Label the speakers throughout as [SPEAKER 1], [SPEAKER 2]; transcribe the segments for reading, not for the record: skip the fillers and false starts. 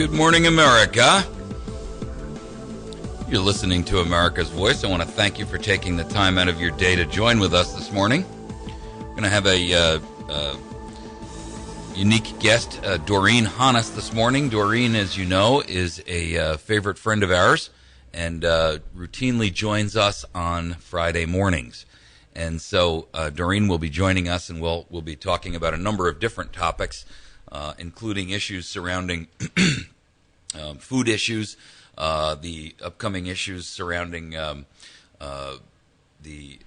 [SPEAKER 1] Good morning, America. You're listening to America's Voice. I want to thank you for taking the time out of your day to join with us this morning. We're going to have a unique guest, Doreen Hannes, this morning. Doreen, as you know, is a favorite friend of ours and routinely joins us on Friday mornings. And so Doreen will be joining us, and we'll be talking about a number of different topics, including issues surrounding food issues, the upcoming issues surrounding the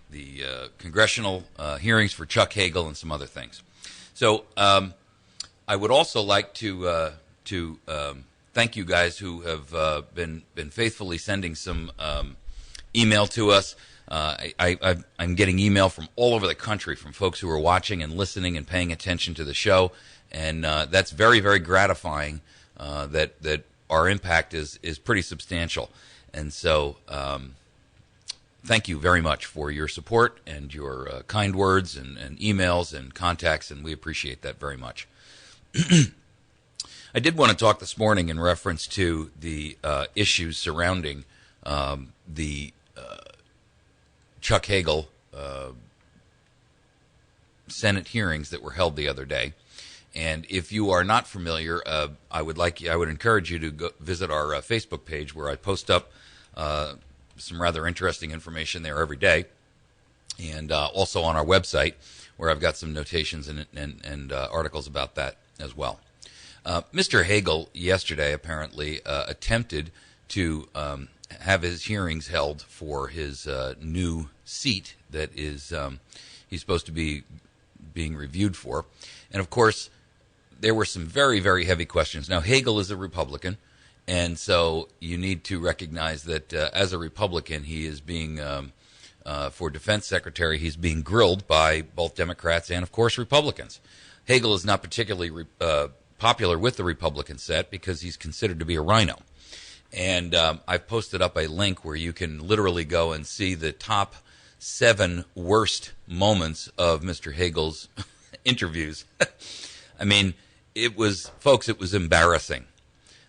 [SPEAKER 1] congressional hearings for Chuck Hagel and some other things. So I would also like to thank you guys who have been faithfully sending some email to us. I'm getting email from all over the country from folks who are watching and listening and paying attention to the show, and that's very, very gratifying. That our impact is pretty substantial, and so thank you very much for your support and your kind words and emails and contacts, and we appreciate that very much. I did want to talk this morning in reference to the issues surrounding the Chuck Hagel Senate hearings that were held the other day. And if you are not familiar, I would encourage you to go visit our Facebook page, where I post up some rather interesting information there every day, and also on our website, where I've got some notations and articles about that as well. Mr. Hagel yesterday apparently attempted to have his hearings held for his new seat that is he's supposed to be being reviewed for, and of course there were some very, very heavy questions. Now, Hagel is a Republican, and so you need to recognize that as a Republican, he is being, for defense secretary, he's being grilled by both Democrats and, of course, Republicans. Hagel is not particularly popular with the Republican set because he's considered to be a rhino. And I've posted up a link where you can literally go and see the top 7 worst moments of Mr. Hagel's interviews. I mean, it was embarrassing.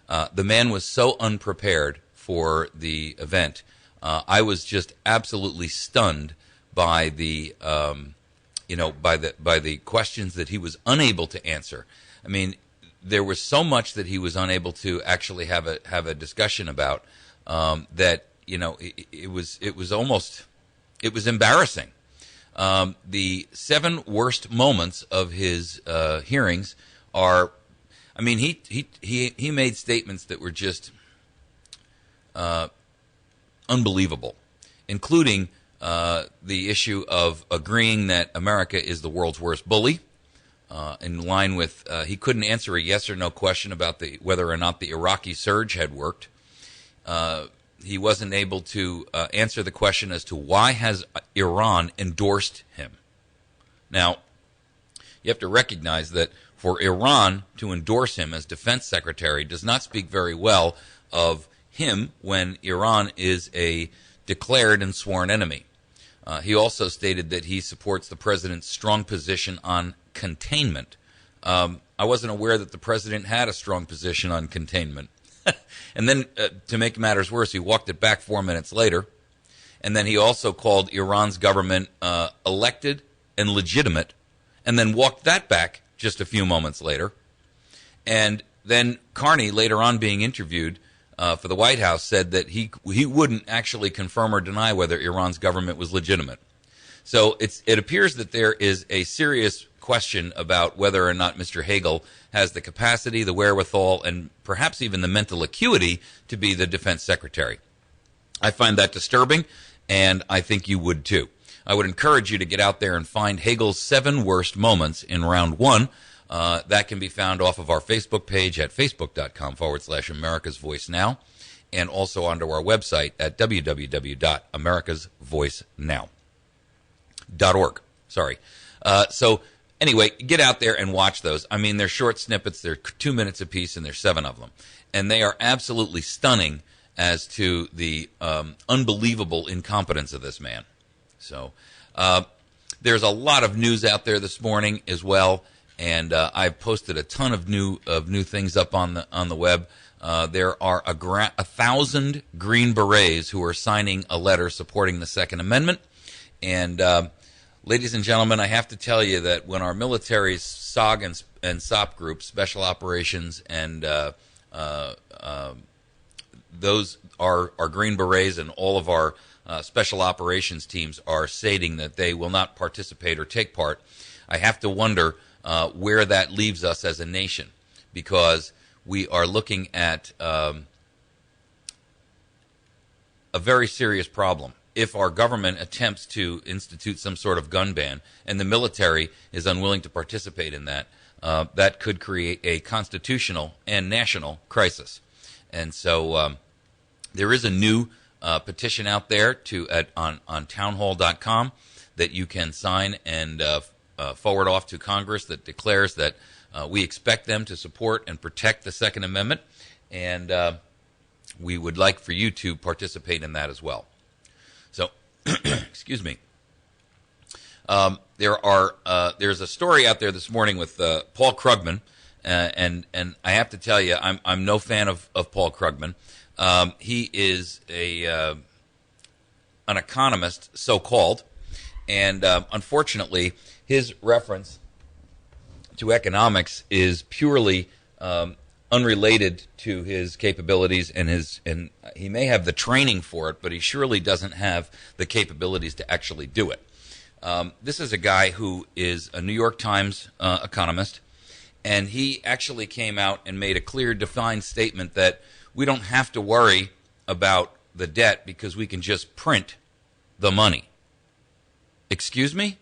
[SPEAKER 1] The man was so unprepared for the event. I was just absolutely stunned by the, by the questions that he was unable to answer. I mean, there was so much that he was unable to actually have a discussion about that. It was embarrassing. The 7 worst moments of his hearings are, I mean, he made statements that were just unbelievable, including the issue of agreeing that America is the world's worst bully. In line with, he couldn't answer a yes or no question about whether or not the Iraqi surge had worked. He wasn't able to answer the question as to why has Iran endorsed him. Now, you have to recognize that for Iran to endorse him as defense secretary does not speak very well of him when Iran is a declared and sworn enemy. He also stated that he supports the president's strong position on containment. I wasn't aware that the president had a strong position on containment. And then, to make matters worse, he walked it back 4 minutes later. And then he also called Iran's government elected and legitimate, and then walked that back just a few moments later. And then Carney, later on being interviewed for the White House, said that he wouldn't actually confirm or deny whether Iran's government was legitimate. So it appears that there is a serious question about whether or not Mr. Hagel has the capacity, the wherewithal, and perhaps even the mental acuity to be the defense secretary. I find that disturbing, and I think you would too. I would encourage you to get out there and find Hagel's 7 worst moments in round 1. That can be found off of our Facebook page at facebook.com/AmericasVoiceNow, and also onto our website at www.americasvoicenow.org. So anyway, get out there and watch those. I mean, they're short snippets. They're 2 minutes apiece, and there's 7 of them. And they are absolutely stunning as to the unbelievable incompetence of this man. So there's a lot of news out there this morning as well, and I've posted a ton of new things up on the web. there are 1,000 Green Berets who are signing a letter supporting the Second Amendment. And ladies and gentlemen, I have to tell you that when our military's SOG and SOP groups, Special Operations, and those are Green Berets, and all of our Special Operations teams are stating that they will not participate or take part, I have to wonder where that leaves us as a nation, because we are looking at a very serious problem. If our government attempts to institute some sort of gun ban and the military is unwilling to participate in that, that could create a constitutional and national crisis. And so there is a new petition out there on townhall.com that you can sign and forward off to Congress that declares that we expect them to support and protect the Second Amendment, and we would like for you to participate in that as well. So, excuse me. There's a story out there this morning with Paul Krugman, and I have to tell you, I'm no fan of Paul Krugman. He is an economist, so-called, and unfortunately, his reference to economics is purely unrelated to his capabilities, and he may have the training for it, but he surely doesn't have the capabilities to actually do it. This is a guy who is a New York Times economist, and he actually came out and made a clear, defined statement that we don't have to worry about the debt because we can just print the money. Excuse me?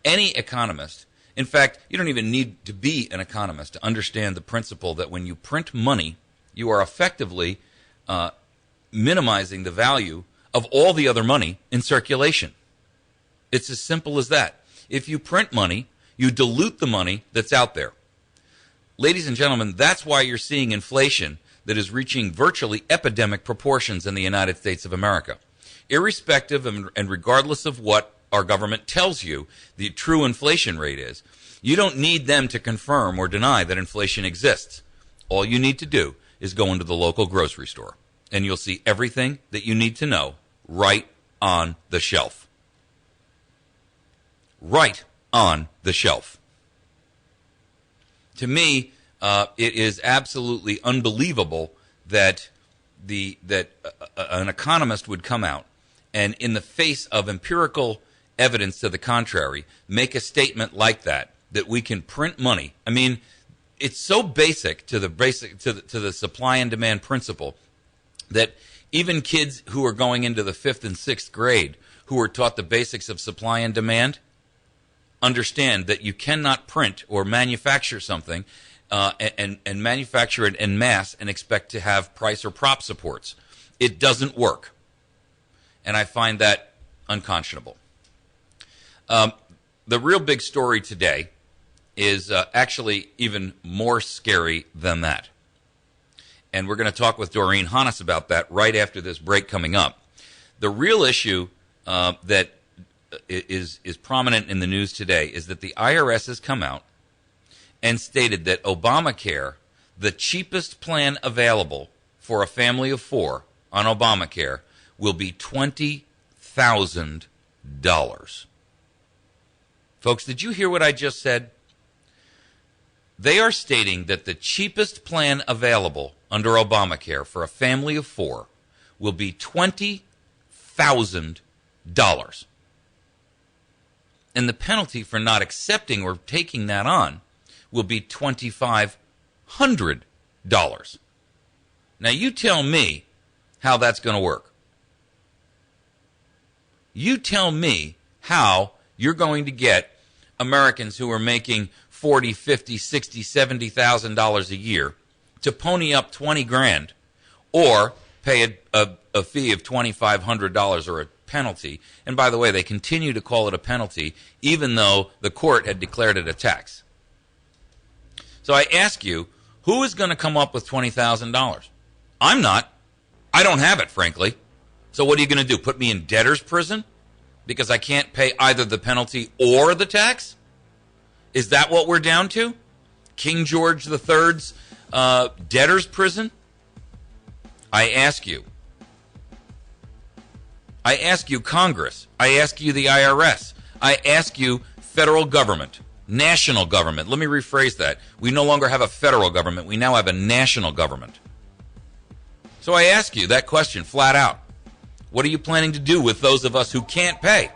[SPEAKER 1] Any economist, in fact, you don't even need to be an economist to understand the principle that when you print money, you are effectively minimizing the value of all the other money in circulation. It's as simple as that. If you print money, you dilute the money that's out there. Ladies and gentlemen, that's why you're seeing inflation that is reaching virtually epidemic proportions in the United States of America. Irrespective and regardless of what our government tells you the true inflation rate is, you don't need them to confirm or deny that inflation exists. All you need to do is go into the local grocery store, and you'll see everything that you need to know right on the shelf. Right on the shelf. To me, it is absolutely unbelievable that an economist would come out and, in the face of empirical evidence to the contrary, make a statement like that we can print money. I mean, it's so basic to the supply and demand principle that even kids who are going into the 5th and 6th grade, who are taught the basics of supply and demand, understand that you cannot print or manufacture something and manufacture it en masse and expect to have price or prop supports. It doesn't work. And I find that unconscionable. The real big story today is actually even more scary than that. And we're going to talk with Doreen Hannes about that right after this break coming up. The real issue that is prominent in the news today is that the IRS has come out and stated that Obamacare, the cheapest plan available for a family of 4 on Obamacare, will be $20,000. Folks, did you hear what I just said? They are stating that the cheapest plan available under Obamacare for a family of 4 will be $20,000. And the penalty for not accepting or taking that on will be $2,500. Now, you tell me how that's going to work. You tell me how you're going to get Americans who are making $40,000, $50,000, $60,000, $70,000 a year to pony up $20,000 or pay a fee of $2,500 or a penalty. And by the way, they continue to call it a penalty even though the court had declared it a tax. So I ask you, who is going to come up with $20,000? I'm not. I don't have it, frankly. So what are you going to do? Put me in debtor's prison because I can't pay either the penalty or the tax? Is that what we're down to? King George III's Debtor's prison? I ask you, Congress. I ask you, the IRS. I ask you, federal government, national government. Let me rephrase that. We no longer have a federal government. We now have a national government. So I ask you that question flat out. What are you planning to do with those of us who can't pay?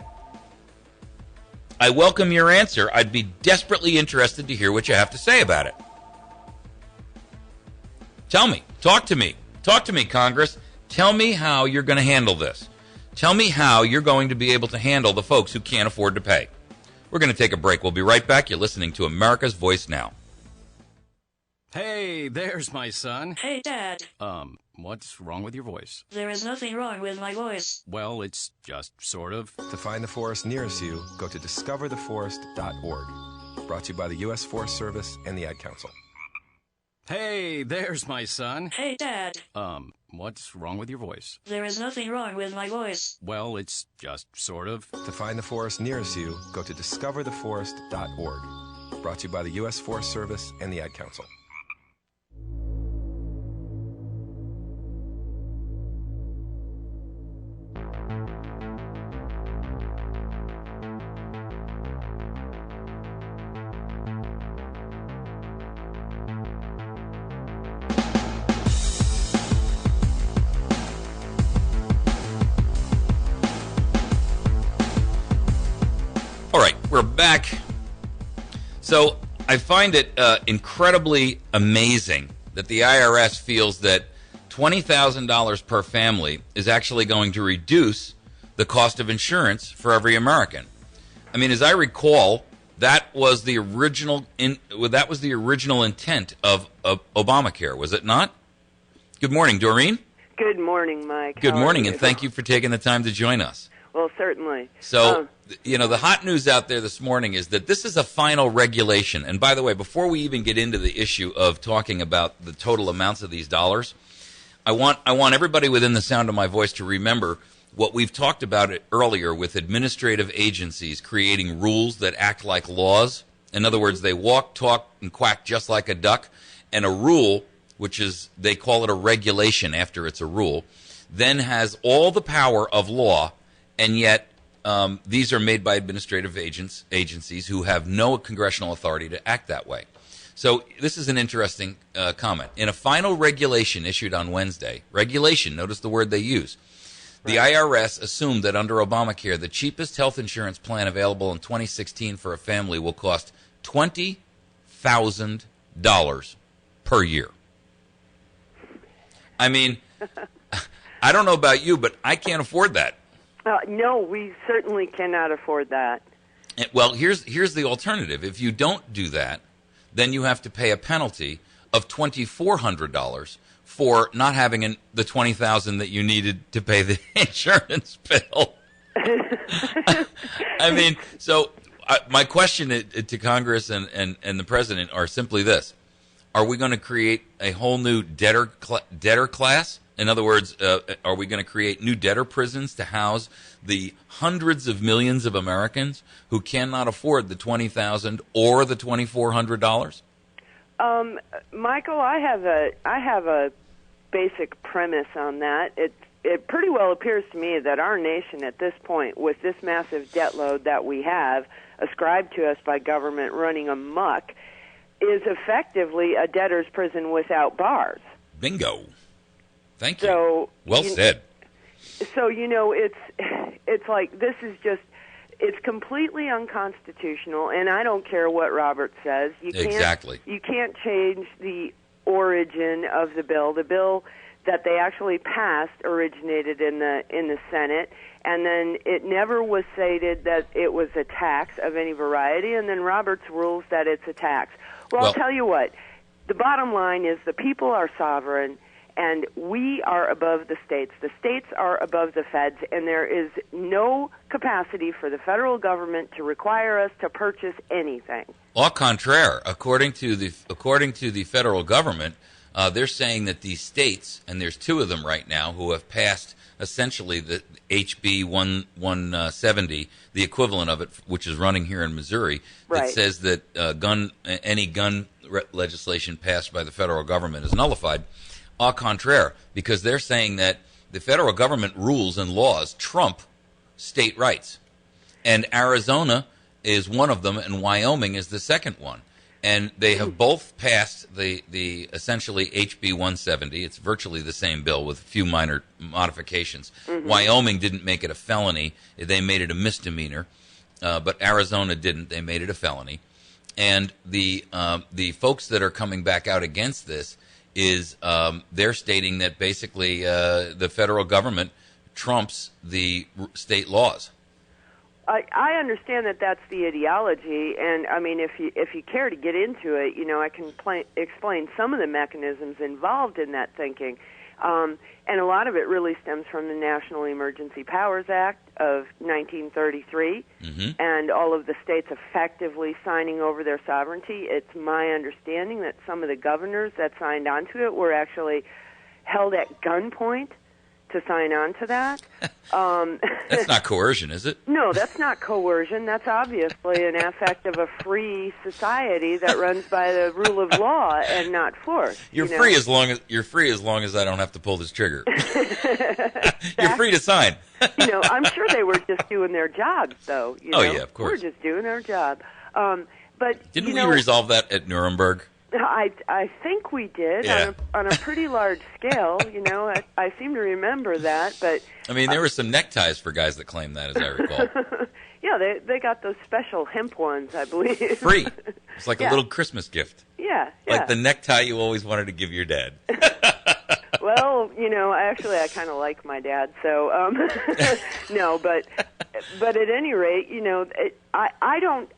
[SPEAKER 1] I welcome your answer. I'd be desperately interested to hear what you have to say about it. Tell me. Talk to me. Talk to me, Congress. Tell me how you're going to handle this. Tell me how you're going to be able to handle the folks who can't afford to pay. We're going to take a break. We'll be right back. You're listening to America's Voice Now.
[SPEAKER 2] Hey, there's my son.
[SPEAKER 3] Hey, Dad.
[SPEAKER 2] What's wrong with your voice?
[SPEAKER 3] There is nothing wrong with my voice.
[SPEAKER 2] Well, it's just sort of.
[SPEAKER 4] To find the forest nearest you, go to discovertheforest.org. Brought to you by the U.S. Forest Service and the Ad Council.
[SPEAKER 2] Hey, there's my son.
[SPEAKER 3] Hey, Dad.
[SPEAKER 2] What's wrong with your voice?
[SPEAKER 3] There is nothing wrong with my voice.
[SPEAKER 2] Well, it's just sort of.
[SPEAKER 4] To find the forest nearest you, go to discovertheforest.org. Brought to you by the U.S. Forest Service and the Ad Council.
[SPEAKER 1] All right, we're back. So I find it incredibly amazing that the IRS feels that $20,000 per family is actually going to reduce the cost of insurance for every American. I mean, as I recall, that was the original intent of Obamacare, was it not? Good morning, Doreen.
[SPEAKER 5] Good morning, Mike.
[SPEAKER 1] Good
[SPEAKER 5] How are
[SPEAKER 1] morning,
[SPEAKER 5] you?
[SPEAKER 1] and thank you for taking the time to join us.
[SPEAKER 5] Well, certainly.
[SPEAKER 1] So, the hot news out there this morning is that this is a final regulation. And by the way, before we even get into the issue of talking about the total amounts of these dollars, I want everybody within the sound of my voice to remember what we've talked about it earlier with administrative agencies creating rules that act like laws. In other words, they walk, talk, and quack just like a duck. And a rule, which is, they call it a regulation after it's a rule, then has all the power of law, and yet these are made by administrative agencies who have no congressional authority to act that way. So this is an interesting comment. In a final regulation issued on Wednesday, regulation, notice the word they use, the IRS assumed that under Obamacare, the cheapest health insurance plan available in 2016 for a family will cost $20,000 per year. I mean, I don't know about you, but I can't afford that.
[SPEAKER 5] No, we certainly cannot afford that.
[SPEAKER 1] Well, here's the alternative. If you don't do that, then you have to pay a penalty of $2,400 for not having the $20,000 that you needed to pay the insurance bill. I mean, so my question to Congress and the President are simply this. Are we going to create a whole new debtor class? In other words, are we going to create new debtor prisons to house the hundreds of millions of Americans who cannot afford the $20,000 or the $2,400?
[SPEAKER 5] Michael, I have a basic premise on that. It pretty well appears to me that our nation at this point, with this massive debt load that we have ascribed to us by government running amok, is effectively a debtor's prison without bars.
[SPEAKER 1] Bingo. Thank you.
[SPEAKER 5] So,
[SPEAKER 1] well said.
[SPEAKER 5] So, it's like this is just, it's completely unconstitutional, and I don't care what Robert says.
[SPEAKER 1] Exactly.
[SPEAKER 5] You can't change the origin of the bill. The bill that they actually passed originated in the Senate, and then it never was stated that it was a tax of any variety, and then Roberts rules that it's a tax. Well, I'll tell you what. The bottom line is the people are sovereign, and we are above the states. The states are above the feds, and there is no capacity for the federal government to require us to purchase anything.
[SPEAKER 1] Au contraire, according to the federal government, they're saying that these states, and there's two of them right now, who have passed essentially the HB 170, the equivalent of it, which is running here in Missouri, that says that any gun legislation passed by the federal government is nullified. Au contraire, because they're saying that the federal government rules and laws trump state rights. And Arizona is one of them, and Wyoming is the second one. And they have both passed the essentially HB 170. It's virtually the same bill with a few minor modifications. Wyoming didn't make it a felony. They made it a misdemeanor. But Arizona didn't. They made it a felony. And the folks that are coming back out against this is they're stating that basically the federal government trumps the state laws.
[SPEAKER 5] I understand that that's the ideology, and I mean, if you care to get into it, I can explain some of the mechanisms involved in that thinking, and a lot of it really stems from the National Emergency Powers Act of 1933, and all of the states effectively signing over their sovereignty. It's my understanding that some of the governors that signed onto it were actually held at gunpoint to sign on to that.
[SPEAKER 1] That's not coercion, is it?
[SPEAKER 5] No, that's not coercion. That's obviously an aspect of a free society that runs by the rule of law and not force.
[SPEAKER 1] You're free as long as I don't have to pull this trigger. You're free to sign.
[SPEAKER 5] I'm sure they were just doing their jobs, though.
[SPEAKER 1] Yeah, of course.
[SPEAKER 5] We're just doing our job. But
[SPEAKER 1] didn't we resolve that at Nuremberg?
[SPEAKER 5] I think we did on a pretty large scale. I seem to remember that, but
[SPEAKER 1] I mean, there were some neckties for guys that claimed that, as I recall.
[SPEAKER 5] Yeah, they got those special hemp ones, I believe.
[SPEAKER 1] Free. It's like a little Christmas gift.
[SPEAKER 5] Yeah.
[SPEAKER 1] Like the necktie you always wanted to give your dad.
[SPEAKER 5] Well, actually, I kind of like my dad, so no, but at any rate, I don't.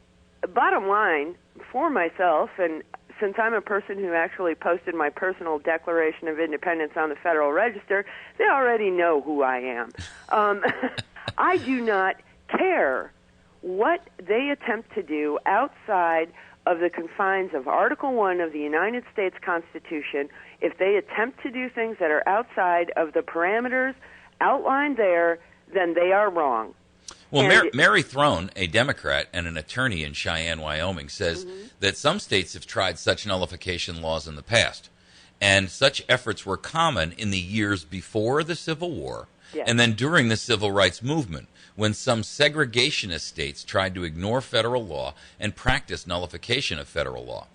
[SPEAKER 5] Bottom line, for myself, and since I'm a person who actually posted my personal Declaration of Independence on the Federal Register, they already know who I am. I do not care what they attempt to do outside of the confines of Article 1 of the United States Constitution. If they attempt to do things that are outside of the parameters outlined there, then they are wrong.
[SPEAKER 1] Well, Mary Throne, a Democrat and an attorney in Cheyenne, Wyoming, says that some states have tried such nullification laws in the past, and such efforts were common in the years before the Civil War and then during the Civil Rights Movement, when some segregationist states tried to ignore federal law and practice nullification of federal law.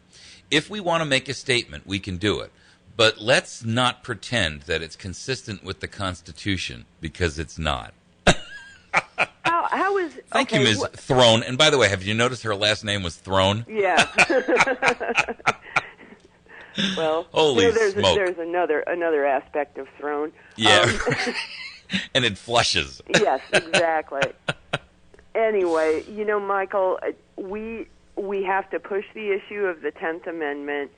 [SPEAKER 1] If we want to make a statement, we can do it, but let's not pretend that it's consistent with the Constitution, because it's not.
[SPEAKER 5] How is...
[SPEAKER 1] Thank you, Ms. Throne. And by the way, have you noticed her last name was Throne?
[SPEAKER 5] Yeah. Well,
[SPEAKER 1] holy
[SPEAKER 5] smoke. There's another aspect of Throne.
[SPEAKER 1] Yeah. And it flushes.
[SPEAKER 5] Yes, exactly. Anyway, Michael, we have to push the issue of the 10th Amendment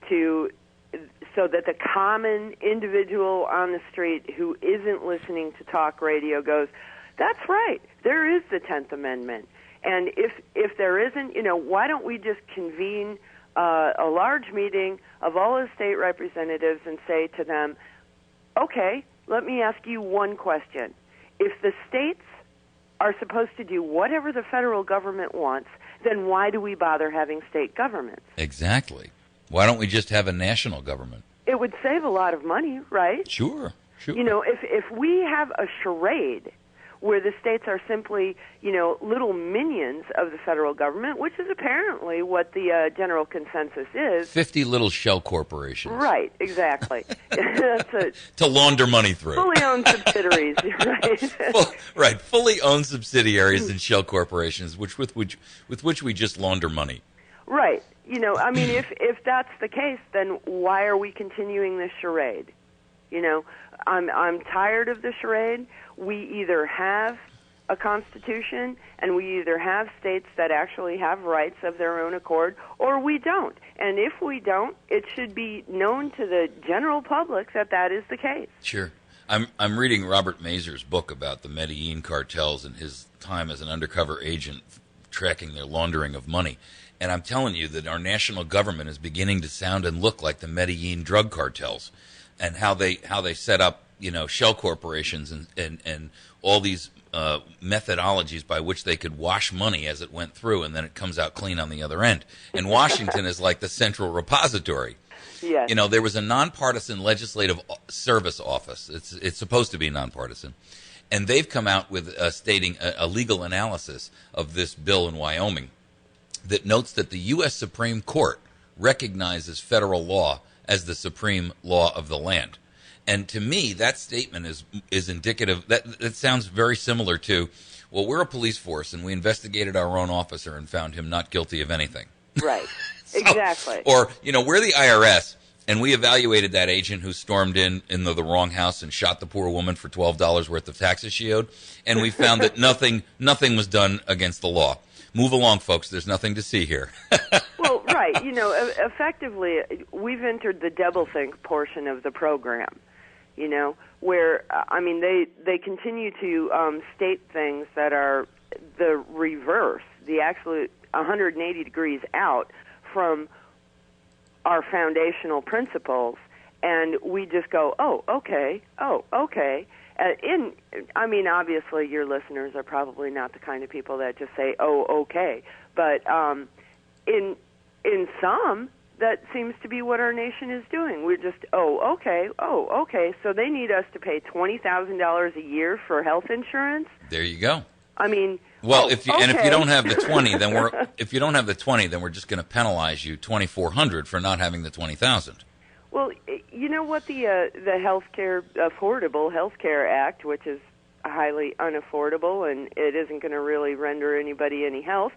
[SPEAKER 5] so that the common individual on the street who isn't listening to talk radio goes, that's right, there is the 10th Amendment. And if there isn't, why don't we just convene a large meeting of all the state representatives and say to them, okay, let me ask you one question. If the states are supposed to do whatever the federal government wants, then why do we bother having state governments?
[SPEAKER 1] Exactly. Why don't we just have a national government?
[SPEAKER 5] It would save a lot of money, right?
[SPEAKER 1] Sure.
[SPEAKER 5] If we have a charade where the states are simply, little minions of the federal government, which is apparently what the general consensus is.
[SPEAKER 1] 50 little shell corporations.
[SPEAKER 5] Right, exactly.
[SPEAKER 1] To launder money through.
[SPEAKER 5] Fully owned subsidiaries, right?
[SPEAKER 1] Fully owned subsidiaries and shell corporations, with which we just launder money.
[SPEAKER 5] Right. If that's the case, then why are we continuing this charade? I'm tired of the charade. We either have a constitution and we either have states that actually have rights of their own accord, or we don't. And if we don't, it should be known to the general public that is the case.
[SPEAKER 1] Sure. I'm reading Robert Mazur's book about the Medellin cartels and his time as an undercover agent tracking their laundering of money. And I'm telling you that our national government is beginning to sound and look like the Medellin drug cartels, and how they set up shell corporations and all these methodologies by which they could wash money as it went through, and then it comes out clean on the other end. And Washington is like the central repository.
[SPEAKER 5] Yes.
[SPEAKER 1] You know, there was a nonpartisan legislative service office. It's supposed to be nonpartisan. And they've come out with stating a legal analysis of this bill in Wyoming that notes that the U.S. Supreme Court recognizes federal law as the supreme law of the land. And to me, that statement is indicative. That sounds very similar to, well, we're a police force, and we investigated our own officer and found him not guilty of anything.
[SPEAKER 5] Right. Exactly.
[SPEAKER 1] Or, you know, we're the IRS, and we evaluated that agent who stormed in the wrong house and shot the poor woman for $12 worth of taxes she owed, and we found that nothing was done against the law. Move along, folks. There's nothing to see here.
[SPEAKER 5] Well, right. You know, effectively, we've entered the doublethink portion of the program, you know, where, I mean, they continue to state things that are the reverse, the absolute 180 degrees out from our foundational principles, and we just go, oh, okay. I mean, obviously, your listeners are probably not the kind of people that just say, oh, okay, but in some, that seems to be what our nation is doing. We're just, oh, okay, so they need us to pay $20,000 a year for health insurance?
[SPEAKER 1] There you go.
[SPEAKER 5] I mean,
[SPEAKER 1] well, if you don't have the 20, then we're just going to penalize you $2,400 for not having the 20,000.
[SPEAKER 5] Well, you know what, the Affordable Health Care Act, which is highly unaffordable and it isn't going to really render anybody any health,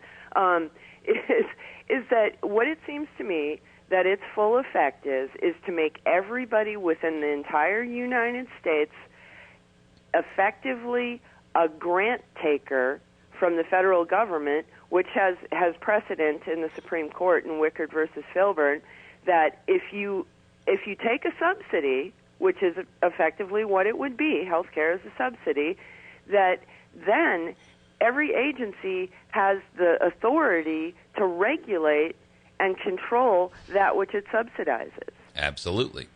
[SPEAKER 5] is that what it seems to me that its full effect is to make everybody within the entire United States effectively a grant taker from the federal government, which has precedent in the Supreme Court in Wickard versus Filburn, that if you take a subsidy, which is effectively what it would be, health care is a subsidy, that then every agency has the authority to regulate and control that which it subsidizes.
[SPEAKER 1] Absolutely.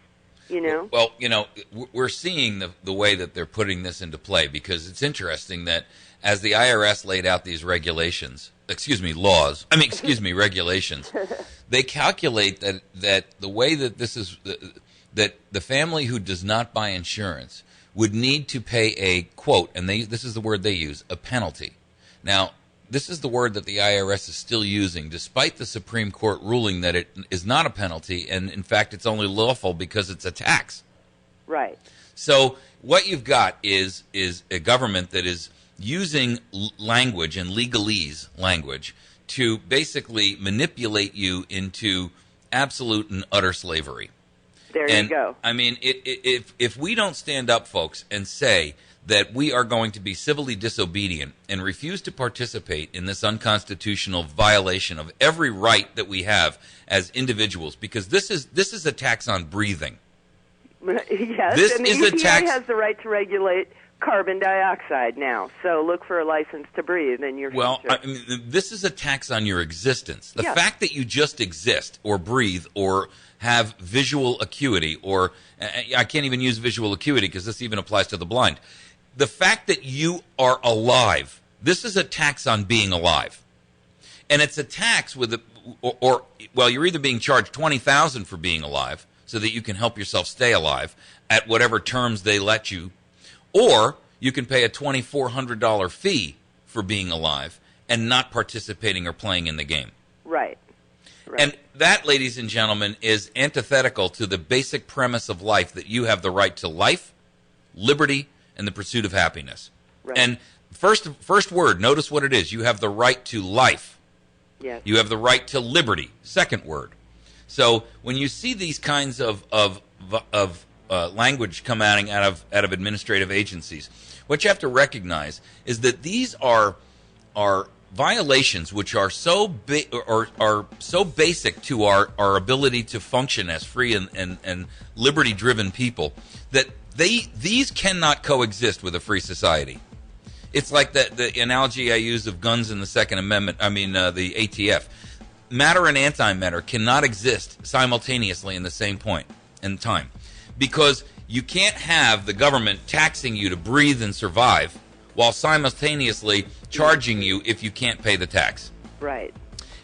[SPEAKER 5] You know?
[SPEAKER 1] Well, you know, we're seeing the way that they're putting this into play, because it's interesting that as the IRS laid out these regulations, regulations, they calculate that the way that this is, that the family who does not buy insurance would need to pay a, quote, and this is the word they use, a penalty. Now, this is the word that the IRS is still using, despite the Supreme Court ruling that it is not a penalty, and in fact it's only lawful because it's a tax.
[SPEAKER 5] Right.
[SPEAKER 1] So what you've got is a government that is using language and legalese language to basically manipulate you into absolute and utter slavery.
[SPEAKER 5] There you go.
[SPEAKER 1] I mean, if we don't stand up, folks, and say that we are going to be civilly disobedient and refuse to participate in this unconstitutional violation of every right that we have as individuals, because this is a tax on breathing.
[SPEAKER 5] Yes,
[SPEAKER 1] this
[SPEAKER 5] and the
[SPEAKER 1] is
[SPEAKER 5] EPA
[SPEAKER 1] a tax
[SPEAKER 5] has the right to regulate carbon dioxide now, so look for a license to breathe in your future.
[SPEAKER 1] Well, I mean, this is a tax on your existence. The fact that you just exist or breathe or have visual acuity, or I can't even use visual acuity because this even applies to the blind. The fact that you are alive, this is a tax on being alive. And it's a tax with you're either being charged $20,000 for being alive so that you can help yourself stay alive at whatever terms they let you, or you can pay a $2,400 fee for being alive and not participating or playing in the game.
[SPEAKER 5] Right.
[SPEAKER 1] And that, ladies and gentlemen, is antithetical to the basic premise of life, that you have the right to life, liberty, and the pursuit of happiness.
[SPEAKER 5] Right.
[SPEAKER 1] And first word, notice what it is. You have the right to life.
[SPEAKER 5] Yes.
[SPEAKER 1] You have the right to liberty. Second word. So when you see these kinds of language come out of administrative agencies, what you have to recognize is that these are violations which are so so basic to our ability to function as free and liberty-driven people that these cannot coexist with a free society. It's like the analogy I use of guns in the Second Amendment. I mean, the ATF. Matter and antimatter cannot exist simultaneously in the same point in time, because you can't have the government taxing you to breathe and survive while simultaneously charging you if you can't pay the tax.
[SPEAKER 5] Right.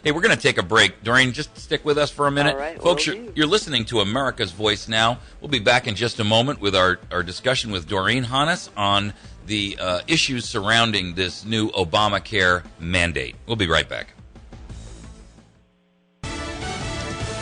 [SPEAKER 1] Hey, we're going to take a break. Doreen, just stick with us for a minute.
[SPEAKER 5] All right,
[SPEAKER 1] Folks,
[SPEAKER 5] will do.
[SPEAKER 1] you're listening to America's Voice Now. We'll be back in just a moment with our discussion with Doreen Hannes on the issues surrounding this new Obamacare mandate. We'll be right back.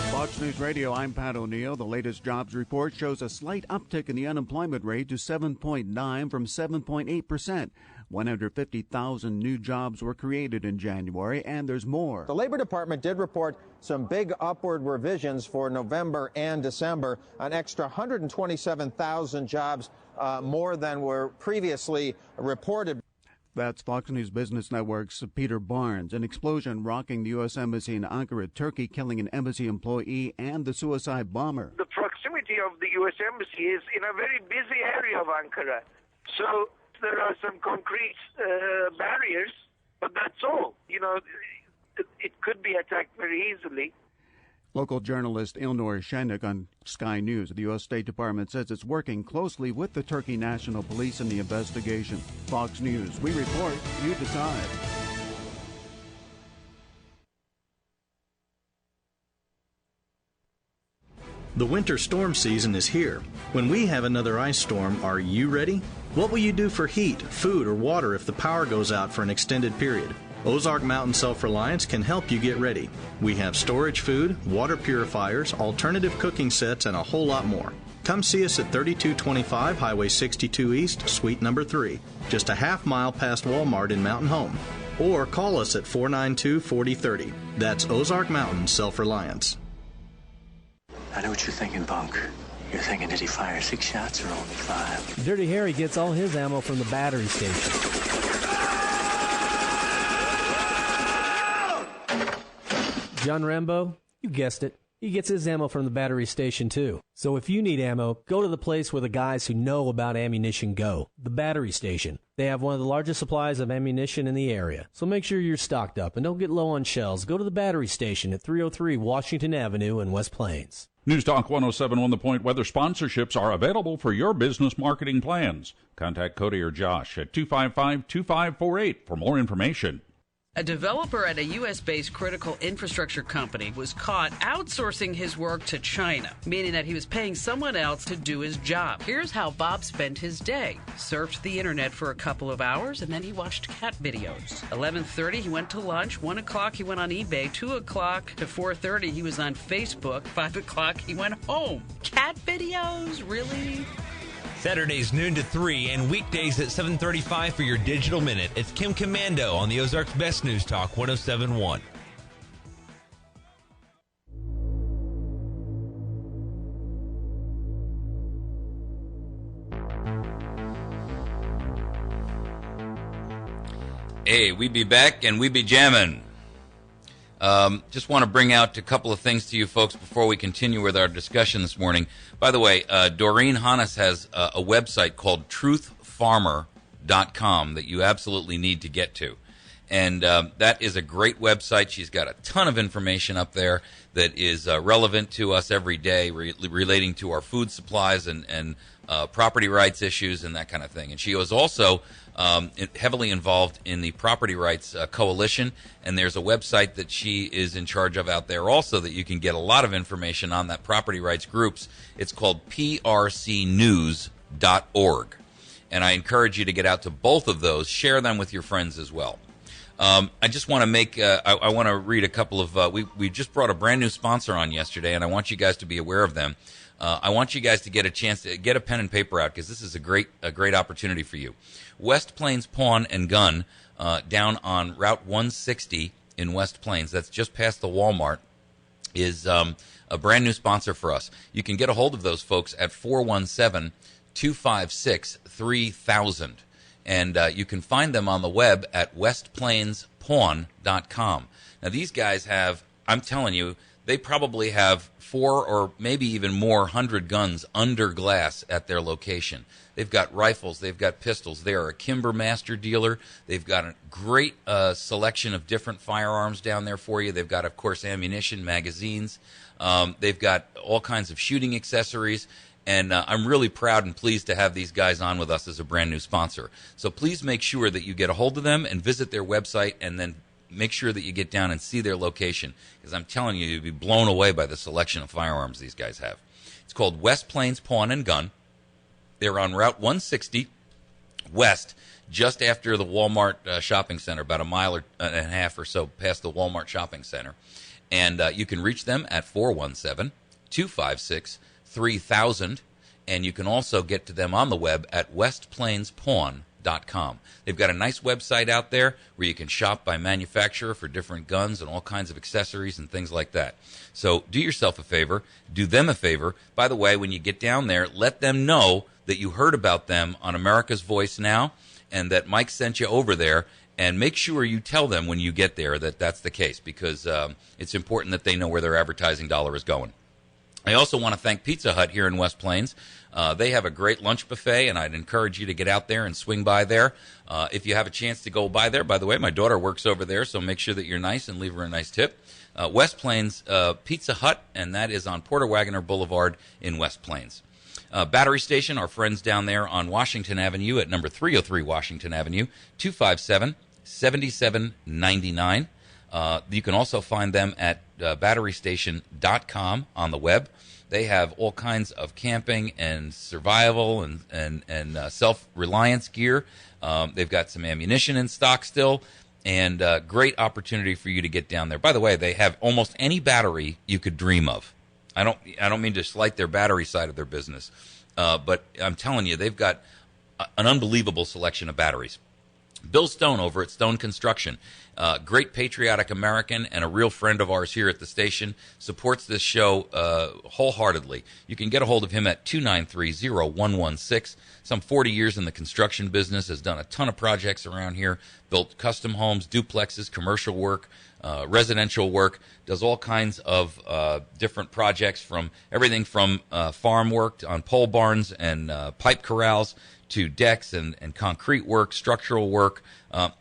[SPEAKER 6] Fox News Radio, I'm Pat O'Neill. The latest jobs report shows a slight uptick in the unemployment rate to 7.9 from 7.8%. 150,000 new jobs were created in January, and there's more.
[SPEAKER 7] The Labor Department did report some big upward revisions for November and December, an extra 127,000 jobs more than were previously reported.
[SPEAKER 6] That's Fox News Business Network's Peter Barnes. An explosion rocking the U.S. Embassy in Ankara, Turkey, killing an embassy employee and the suicide bomber.
[SPEAKER 8] The proximity of the U.S. Embassy is in a very busy area of Ankara. So there are some concrete barriers, but that's all. You know, it could be attacked very easily.
[SPEAKER 6] Local journalist Ilnur Shenik on Sky News. The U.S. State Department says it's working closely with the Turkey National Police in the investigation. Fox News, we report, you decide.
[SPEAKER 9] The winter storm season is here. When we have another ice storm, are you ready? What will you do for heat, food, or water if the power goes out for an extended period? Ozark Mountain Self-Reliance can help you get ready. We have storage food, water purifiers, alternative cooking sets, and a whole lot more. Come see us at 3225 Highway 62 East, Suite number 3, just a half mile past Walmart in Mountain Home. Or call us at 492-4030. That's Ozark Mountain Self-Reliance.
[SPEAKER 10] I know what you're thinking, Bunk. You're thinking, did he fire 6 shots or only 5?
[SPEAKER 11] Dirty Harry gets all his ammo from the battery station. John Rambo, you guessed it. He gets his ammo from the battery station, too. So if you need ammo, go to the place where the guys who know about ammunition go, the battery station. They have one of the largest supplies of ammunition in the area. So make sure you're stocked up and don't get low on shells. Go to the battery station at 303 Washington Avenue in West Plains.
[SPEAKER 12] News Talk 107.1 The Point weather sponsorships are available for your business marketing plans. Contact Cody or Josh at 255-2548 for more information.
[SPEAKER 13] A developer at a U.S.-based critical infrastructure company was caught outsourcing his work to China, meaning that he was paying someone else to do his job. Here's how Bob spent his day. Surfed the internet for a couple of hours, and then he watched cat videos. 11:30, he went to lunch. 1 o'clock, he went on eBay. 2 o'clock to 4:30, he was on Facebook. 5 o'clock, he went home. Cat videos? Really?
[SPEAKER 14] Saturdays noon to 3 and weekdays at 7:35 for your Digital Minute. It's Kim Commando on the Ozark's Best News Talk 107.1.
[SPEAKER 1] Hey, we be back and we be jamming. Just want to bring out a couple of things to you folks before we continue with our discussion this morning. By the way, Doreen Hannes has a website called truthfarmer.com that you absolutely need to get to. And that is a great website. She's got a ton of information up there that is relevant to us every day relating to our food supplies and property rights issues and that kind of thing. And she was also heavily involved in the Property Rights Coalition, and there's a website that she is in charge of out there also that you can get a lot of information on that property rights groups. It's called prcnews.org, and I encourage you to get out to both of those. Share them with your friends as well. I just want to make I want to read a couple of we just brought a brand new sponsor on yesterday, and I want you guys to be aware of them. I want you guys to get a chance to get a pen and paper out because this is a great opportunity for you. West Plains Pawn and Gun down on Route 160 in West Plains, that's just past the Walmart, is a brand new sponsor for us. You can get a hold of those folks at 417-256-3000. And you can find them on the web at westplainspawn.com. Now, these guys have, I'm telling you, they probably have 4 or maybe even more 100 guns under glass at their location. They've got rifles. They've got pistols. They are a Kimber Master dealer. They've got a great selection of different firearms down there for you. They've got, of course, ammunition, magazines. They've got all kinds of shooting accessories. And I'm really proud and pleased to have these guys on with us as a brand new sponsor. So please make sure that you get a hold of them and visit their website, and then make sure that you get down and see their location, because I'm telling you, you'll be blown away by the selection of firearms these guys have. It's called West Plains Pawn and Gun. They're on Route 160 West, just after the Walmart shopping center, about a mile and a half or so past the Walmart shopping center. And you can reach them at 417-256-3000, and you can also get to them on the web at westplainspawn.com. They've got a nice website out there where you can shop by manufacturer for different guns and all kinds of accessories and things like that. So do yourself a favor, do them a favor. By the way, when you get down there, let them know that you heard about them on America's Voice Now and that Mike sent you over there. And make sure you tell them when you get there that that's the case, because it's important that they know where their advertising dollar is going. I also want to thank Pizza Hut here in West Plains. They have a great lunch buffet, and I'd encourage you to get out there and swing by there. If you have a chance to go by there, by the way, my daughter works over there, so make sure that you're nice and leave her a nice tip. West Plains Pizza Hut, and that is on Porter Wagoner Boulevard in West Plains. Battery Station, our friends down there on Washington Avenue at number 303 Washington Avenue, 257-7799. You can also find them at batterystation.com on the web. They have all kinds of camping and survival and self-reliance gear. They've got some ammunition in stock still, and great opportunity for you to get down there. By the way, they have almost any battery you could dream of. I don't mean to slight their battery side of their business, but I'm telling you, they've got an unbelievable selection of batteries. Bill Stone over at Stone Construction, great patriotic American and a real friend of ours here at the station, supports this show wholeheartedly. You can get a hold of him at 293-0116. Some 40 years in the construction business, has done a ton of projects around here, built custom homes, duplexes, commercial work, residential work, does all kinds of different projects, from everything from farm work on pole barns and pipe corrals to decks and concrete work, structural work,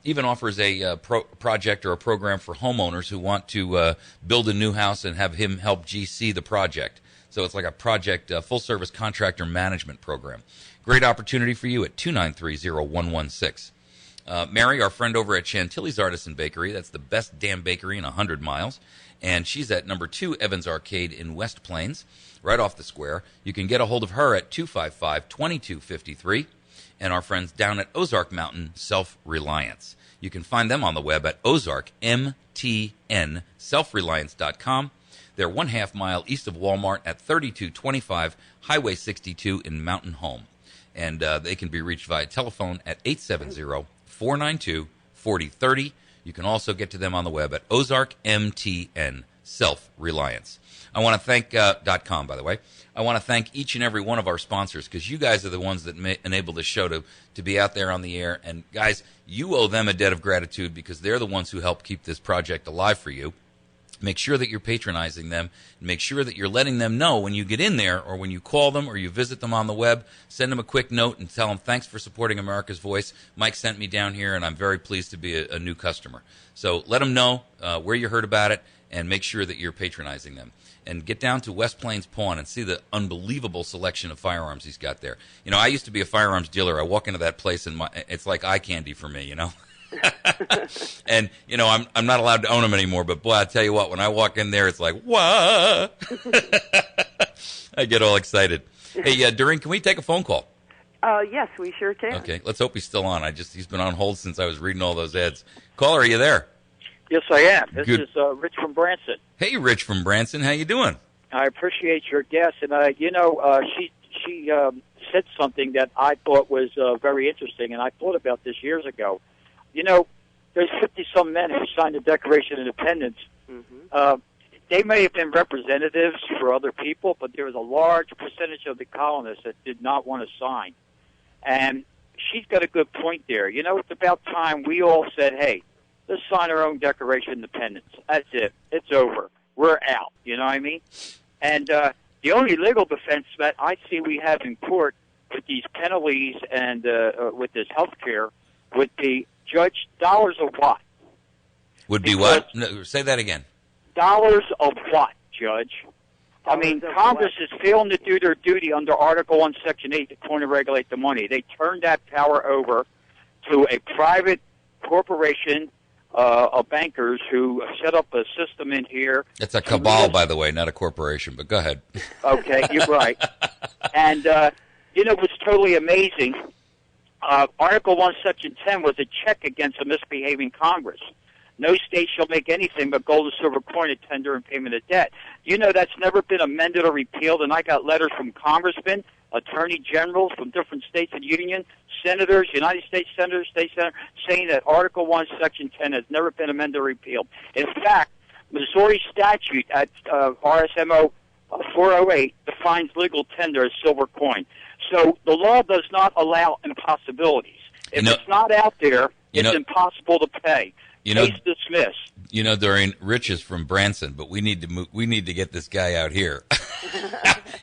[SPEAKER 1] even offers a project or a program for homeowners who want to build a new house and have him help GC the project. So it's like a project, full-service contractor management program. Great opportunity for you at 293-0116. Mary, our friend over at Chantilly's Artisan Bakery, that's the best damn bakery in 100 miles, and she's at number 2 Evans Arcade in West Plains, right off the square. You can get a hold of her at 255-2253, and our friends down at Ozark Mountain Self-Reliance. You can find them on the web at ozarkmtnselfreliance.com. They're 1/2 mile east of Walmart at 3225 Highway 62 in Mountain Home. And they can be reached via telephone at 870-492-4030. You can also get to them on the web at ozarkmtn Self-Reliance. I want to thank .com, by the way. I want to thank each and every one of our sponsors, because you guys are the ones that enable this show to be out there on the air. And guys, you owe them a debt of gratitude, because they're the ones who help keep this project alive for you. Make sure that you're patronizing them. Make sure that you're letting them know when you get in there, or when you call them, or you visit them on the web. Send them a quick note and tell them, thanks for supporting America's Voice. Mike sent me down here, and I'm very pleased to be a new customer. So let them know where you heard about it, and make sure that you're patronizing them. And get down to West Plains Pawn and see the unbelievable selection of firearms he's got there. You know, I used to be a firearms dealer. I walk into that place, and it's like eye candy for me, you know. And, you know, I'm not allowed to own them anymore, but boy, I tell you what, when I walk in there, it's like, what? I get all excited. Hey, Doreen, can we take a phone call?
[SPEAKER 5] Yes, we sure can.
[SPEAKER 1] Okay, let's hope he's still on. He's been on hold since I was reading all those ads. Caller, are you there?
[SPEAKER 15] Yes, I am. This
[SPEAKER 1] Good.
[SPEAKER 15] is Rich from Branson.
[SPEAKER 1] Hey, Rich from Branson, how you doing?
[SPEAKER 15] I appreciate your guest, and she said something that I thought was very interesting, and I thought about this years ago. You know, there's 50-some men who signed the Declaration of Independence.
[SPEAKER 5] Mm-hmm.
[SPEAKER 15] They may have been representatives for other people, but there was a large percentage of the colonists that did not want to sign. And she's got a good point there. You know, it's about time we all said, hey, let's sign our own Declaration of Independence. That's it. It's over. We're out. You know what I mean? And the only legal defense that I see we have in court with these penalties and with this health care would be, Judge, dollars of what?
[SPEAKER 1] Would be what? No, say that again.
[SPEAKER 15] Dollars of what, Judge? I mean, Congress is failing to do their duty under Article 1, Section 8 to coin and regulate the money. They turned that power over to a private corporation of bankers who set up a system in here.
[SPEAKER 1] It's a cabal, by the way, not a corporation, but go ahead.
[SPEAKER 15] Okay, you're right. And, what's totally amazing, Article 1, Section 10 was a check against a misbehaving Congress. No state shall make anything but gold or silver coin a tender in payment of debt. That's never been amended or repealed, and I got letters from congressmen, attorney generals from different states of the union, senators, United States senators, state senators, saying that Article 1, Section 10 has never been amended or repealed. In fact, Missouri statute at RSMO 408 defines legal tender as silver coin. So the law does not allow impossibilities. If it's not out there, it's impossible to pay. Case dismissed.
[SPEAKER 1] Doreen, Rich is from Branson, but we need to get this guy out here.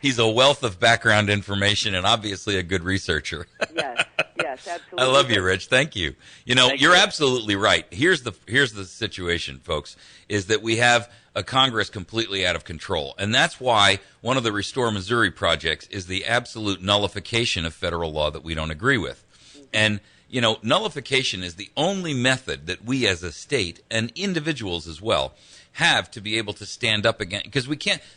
[SPEAKER 1] He's a wealth of background information and obviously a good researcher.
[SPEAKER 5] Yes, absolutely.
[SPEAKER 1] I love you, Rich. Thank you. You're absolutely right. Here's the situation, folks, is that we have a Congress completely out of control. And that's why one of the Restore Missouri projects is the absolute nullification of federal law that we don't agree with. And nullification is the only method that we as a state and individuals as well have to be able to stand up again, because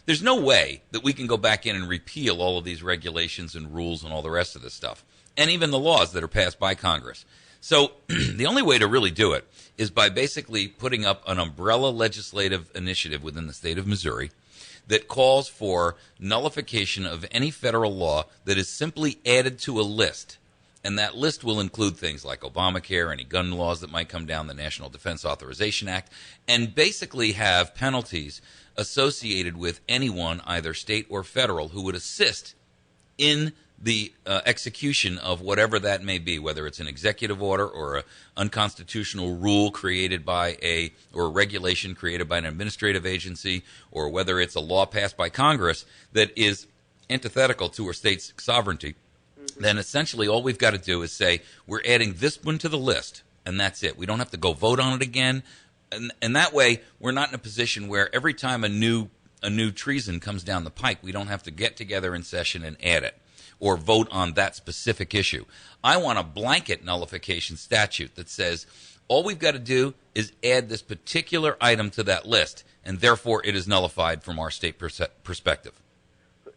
[SPEAKER 1] there's no way that we can go back in and repeal all of these regulations and rules and all the rest of this stuff, and even the laws that are passed by Congress. So the only way to really do it is by basically putting up an umbrella legislative initiative within the state of Missouri that calls for nullification of any federal law that is simply added to a list. And that list will include things like Obamacare, any gun laws that might come down, the National Defense Authorization Act, and basically have penalties associated with anyone, either state or federal, who would assist in the execution of whatever that may be, whether it's an executive order or an unconstitutional rule created by or a regulation created by an administrative agency, or whether it's a law passed by Congress that is antithetical to our state's sovereignty. Then essentially all we've got to do is say, we're adding this one to the list, and that's it. We don't have to go vote on it again. And that way, we're not in a position where every time a new treason comes down the pike, we don't have to get together in session and add it or vote on that specific issue. I want a blanket nullification statute that says all we've got to do is add this particular item to that list, and therefore it is nullified from our state perspective.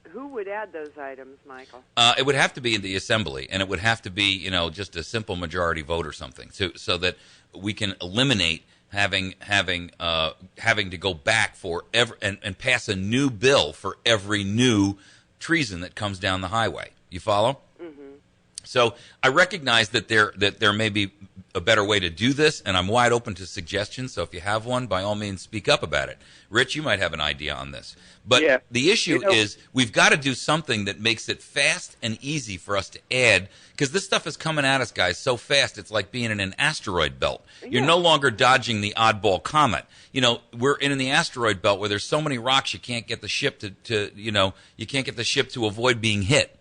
[SPEAKER 5] Who would add those items, Michael?
[SPEAKER 1] It would have to be in the assembly, and it would have to be, just a simple majority vote or something, so that we can eliminate having to go back for and pass a new bill for every new treason that comes down the highway. You follow? Mm-hmm. So I recognize that there may be a better way to do this, and I'm wide open to suggestions. So if you have one, by all means, speak up about it. Rich, you might have an idea on this. But the issue is we've got to do something that makes it fast and easy for us to add, because this stuff is coming at us, guys, so fast it's like being in an asteroid belt. You're no longer dodging the oddball comet. We're in the asteroid belt where there's so many rocks you can't get the ship you can't get the ship to avoid being hit.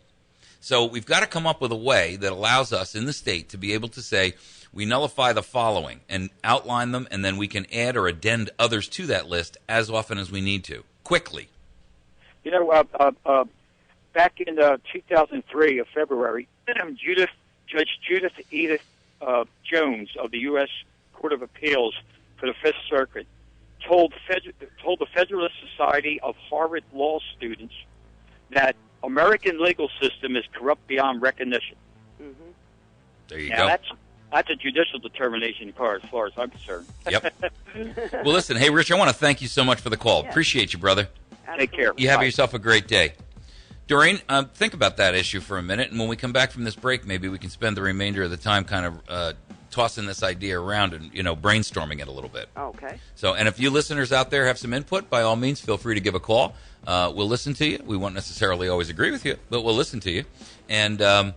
[SPEAKER 1] So we've got to come up with a way that allows us in the state to be able to say, we nullify the following and outline them, and then we can add or addend others to that list as often as we need to, quickly.
[SPEAKER 15] Back in 2003 of February, Judge Judith Edith Jones of the U.S. Court of Appeals for the Fifth Circuit told the Federalist Society of Harvard Law students that American legal system is corrupt beyond recognition.
[SPEAKER 5] Mm-hmm.
[SPEAKER 1] There you go.
[SPEAKER 15] That's a judicial determination as far as I'm concerned.
[SPEAKER 1] Yep. Well, listen, hey, Rich, I want to thank you so much for the call. Yeah. Appreciate you, brother.
[SPEAKER 5] Absolutely.
[SPEAKER 15] Take care.
[SPEAKER 1] You have yourself a great day. Doreen, think about that issue for a minute, and when we come back from this break, maybe we can spend the remainder of the time kind of tossing this idea around and, brainstorming it a little bit.
[SPEAKER 5] Okay.
[SPEAKER 1] So, and if you listeners out there have some input, by all means, feel free to give a call. We'll listen to you. We won't necessarily always agree with you, but we'll listen to you. And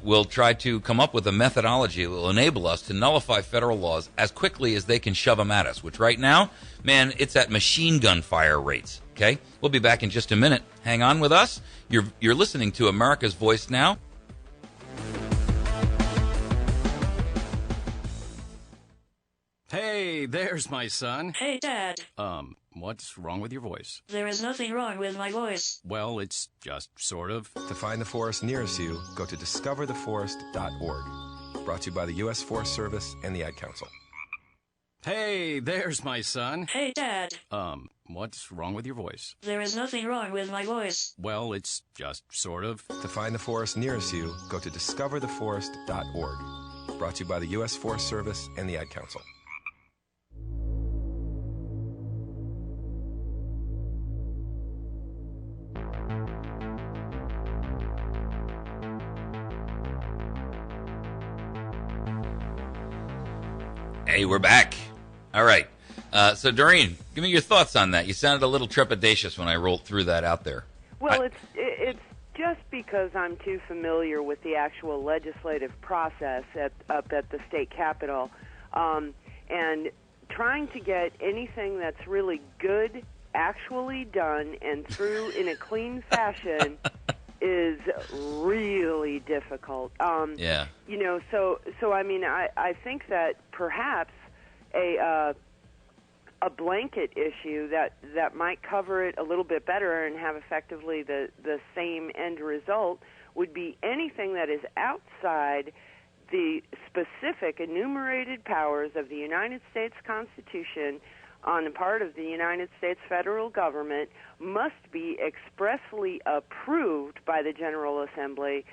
[SPEAKER 1] we'll try to come up with a methodology that will enable us to nullify federal laws as quickly as they can shove them at us, which right now, man, it's at machine gun fire rates. Okay? We'll be back in just a minute. Hang on with us. You're listening to America's Voice Now.
[SPEAKER 2] Hey, Hey, there's my son.
[SPEAKER 3] Hey, Dad.
[SPEAKER 2] What's wrong with your voice?
[SPEAKER 3] There is nothing wrong with my voice.
[SPEAKER 2] Well, it's just sort of.
[SPEAKER 4] To find the forest nearest you, go to discovertheforest.org. Brought to you by the U.S. Forest Service and the Ad Council.
[SPEAKER 2] Hey, there's my son.
[SPEAKER 3] Hey, Dad.
[SPEAKER 2] What's wrong with your voice?
[SPEAKER 3] There is nothing wrong with my voice.
[SPEAKER 2] Well, it's just sort of.
[SPEAKER 4] To find the forest nearest you, go to discovertheforest.org. Brought to you by the U.S. Forest Service and the Ad Council.
[SPEAKER 1] Hey, we're back. All right. So, Doreen, give me your thoughts on that. You sounded a little trepidatious when I rolled through that out there.
[SPEAKER 5] Well, it's just because I'm too familiar with the actual legislative process up at the state capitol, and trying to get anything that's really good actually done and through in a clean fashion is really difficult.
[SPEAKER 1] Yeah.
[SPEAKER 5] You know, so I mean, I think that perhaps a blanket issue that might cover it a little bit better and have effectively the same end result would be anything that is outside the specific enumerated powers of the United States Constitution on the part of the United States federal government must be expressly approved by the General Assembly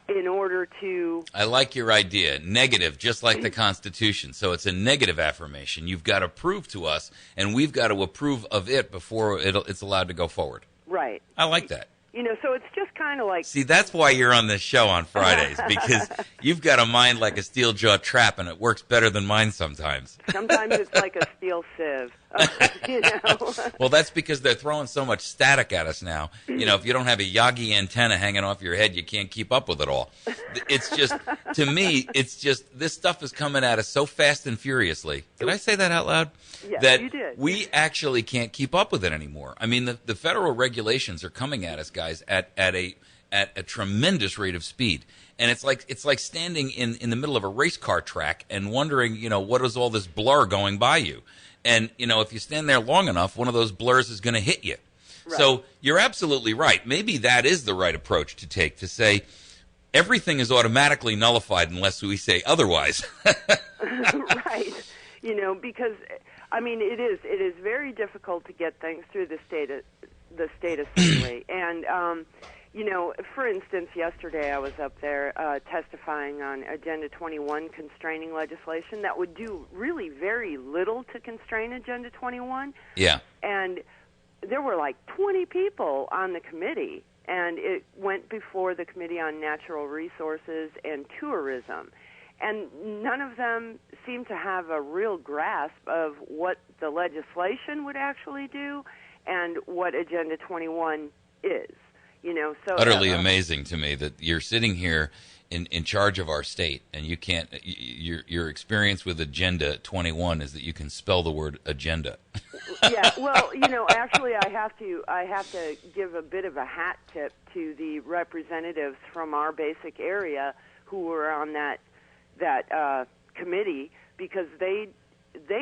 [SPEAKER 5] in order to...
[SPEAKER 1] I like your idea. Negative, just like the Constitution. So it's a negative affirmation. You've got to prove to us, and we've got to approve of it before it's allowed to go forward.
[SPEAKER 5] Right.
[SPEAKER 1] I like that.
[SPEAKER 5] You know, so it's just kind of like...
[SPEAKER 1] See, that's why you're on this show on Fridays, because you've got a mind like a steel-jaw trap, and it works better than mine sometimes.
[SPEAKER 5] Sometimes it's like a steel sieve, you know?
[SPEAKER 1] Well, that's because they're throwing so much static at us now. You know, if you don't have a Yagi antenna hanging off your head, you can't keep up with it all. It's just, to me, it's just, this stuff is coming at us so fast and furiously. Did I say that out loud?
[SPEAKER 5] Yes,
[SPEAKER 1] that
[SPEAKER 5] you did.
[SPEAKER 1] We actually can't keep up with it anymore. I mean, the federal regulations are coming at us, guys, at a tremendous rate of speed. And it's like standing in the middle of a race car track and wondering, you know, what is all this blur going by you? And, you know, if you stand there long enough, one of those blurs is going to hit you. Right. So you're absolutely right. Maybe that is the right approach to take, to say everything is automatically nullified unless we say otherwise.
[SPEAKER 5] Right. You know, because, I mean, it is very difficult to get things through the state assembly. And, you know, for instance, yesterday I was up there testifying on Agenda 21 constraining legislation that would do really very little to constrain Agenda 21.
[SPEAKER 1] Yeah.
[SPEAKER 5] And there were like 20 people on the committee, and it went before the Committee on Natural Resources and Tourism. And none of them seemed to have a real grasp of what the legislation would actually do and what Agenda 21 is. You know, so
[SPEAKER 1] utterly amazing to me that you're sitting here in charge of our state, and you can't. Your experience with Agenda 21 is that you can spell the word agenda.
[SPEAKER 5] Yeah, well, you know, actually, I have to give a bit of a hat tip to the representatives from our basic area who were on that committee, because they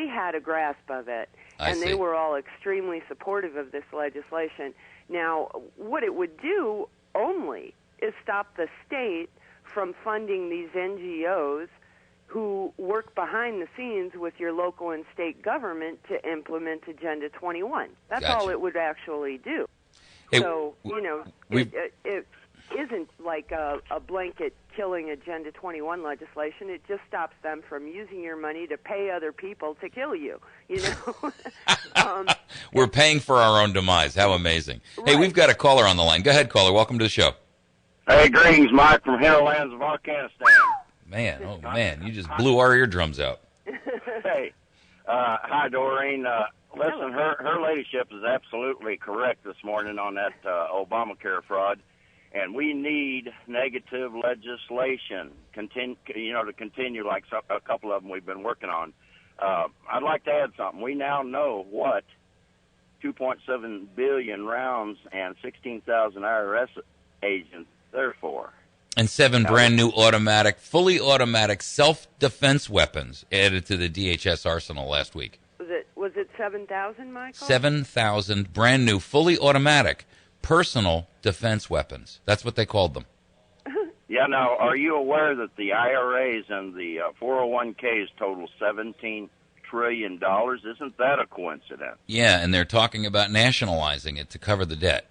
[SPEAKER 5] had a grasp of it, and they were all extremely supportive of this legislation. Now, what it would do only is stop the state from funding these NGOs who work behind the scenes with your local and state government to implement Agenda 21. That's
[SPEAKER 1] Gotcha.
[SPEAKER 5] all it would actually do.
[SPEAKER 1] Hey,
[SPEAKER 5] so, you know, it isn't like a blanket killing Agenda 21 legislation. It just stops them from using your money to pay other people to kill you, you know.
[SPEAKER 1] We're paying for our own demise. How amazing.
[SPEAKER 5] Right.
[SPEAKER 1] Hey, we've got a caller on the line. Go ahead, caller. Welcome to the show.
[SPEAKER 16] Hey, greetings, Mike from Hinterlands of Afghanistan.
[SPEAKER 1] Man, you just blew our eardrums out.
[SPEAKER 16] Hey, hi, Doreen. Listen, her ladyship is absolutely correct this morning on that Obamacare fraud, and we need negative legislation to continue like a couple of them we've been working on. I'd like to add something. We now know what 2.7 billion rounds and 16,000 IRS agents they're for.
[SPEAKER 1] And 7 brand new automatic, fully automatic self-defense weapons added to the DHS arsenal last week.
[SPEAKER 5] Was it 7,000, Michael?
[SPEAKER 1] 7,000 brand new, fully automatic personal defense weapons. That's what they called them.
[SPEAKER 16] Yeah, now, are you aware that the IRAs and the 401ks total $17 trillion? Isn't that a coincidence?
[SPEAKER 1] Yeah, and they're talking about nationalizing it to cover the debt.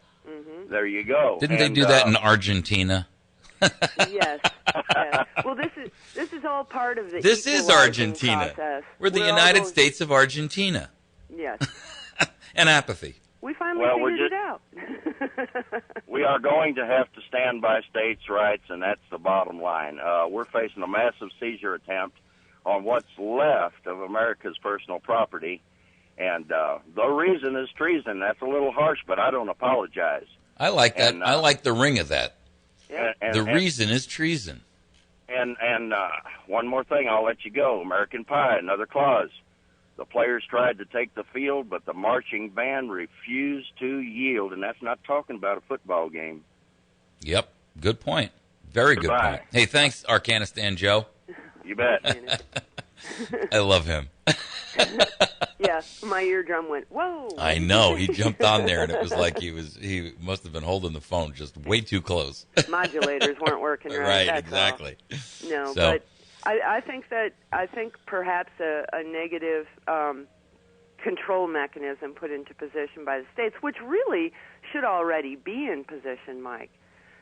[SPEAKER 16] There you go.
[SPEAKER 1] Didn't they do that in Argentina?
[SPEAKER 5] Yes. Well, this is all part of the.
[SPEAKER 1] This is Argentina.
[SPEAKER 5] Process.
[SPEAKER 1] We're the United States of Argentina.
[SPEAKER 5] Yes.
[SPEAKER 1] And apathy.
[SPEAKER 5] We finally figured it out.
[SPEAKER 16] We are going to have to stand by states' rights, and that's the bottom line. We're facing a massive seizure attempt on what's left of America's personal property, and the reason is treason. That's a little harsh, but I don't apologize.
[SPEAKER 1] I like that. I like the ring of that.
[SPEAKER 5] Yeah.
[SPEAKER 1] The reason is treason.
[SPEAKER 16] And one more thing, I'll let you go. American Pie, another clause. The players tried to take the field, but the marching band refused to yield, and that's not talking about a football game.
[SPEAKER 1] Yep, good point. Very good
[SPEAKER 16] Goodbye.
[SPEAKER 1] point. Hey, thanks, Arcanistan Joe.
[SPEAKER 16] You bet.
[SPEAKER 1] I love him.
[SPEAKER 5] Yeah, my eardrum went, whoa.
[SPEAKER 1] I know. He jumped on there, and it was like he must have been holding the phone just way too close.
[SPEAKER 5] Modulators weren't working right.
[SPEAKER 1] Right, exactly.
[SPEAKER 5] No, but I think perhaps a negative control mechanism put into position by the states, which really should already be in position, Mike.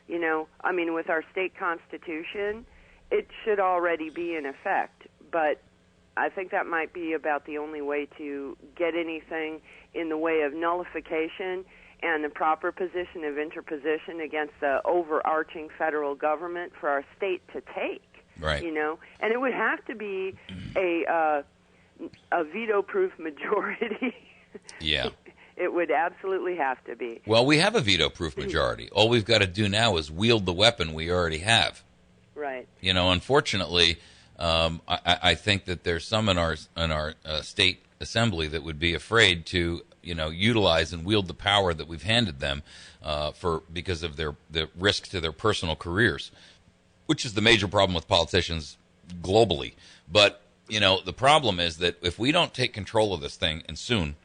[SPEAKER 5] You know, I mean, with our state constitution, it should already be in effect, but I think that might be about the only way to get anything in the way of nullification and the proper position of interposition against the overarching federal government for our state to take.
[SPEAKER 1] Right.
[SPEAKER 5] You know, and it would have to be a veto-proof majority.
[SPEAKER 1] Yeah.
[SPEAKER 5] It would absolutely have to be.
[SPEAKER 1] Well, we have a veto-proof majority. All we've got to do now is wield the weapon we already have.
[SPEAKER 5] Right.
[SPEAKER 1] You know, unfortunately, I think that there's some in our state assembly that would be afraid to, you know, utilize and wield the power that we've handed them because of the risk to their personal careers, which is the major problem with politicians globally. But, you know, the problem is that if we don't take control of this thing, and soon,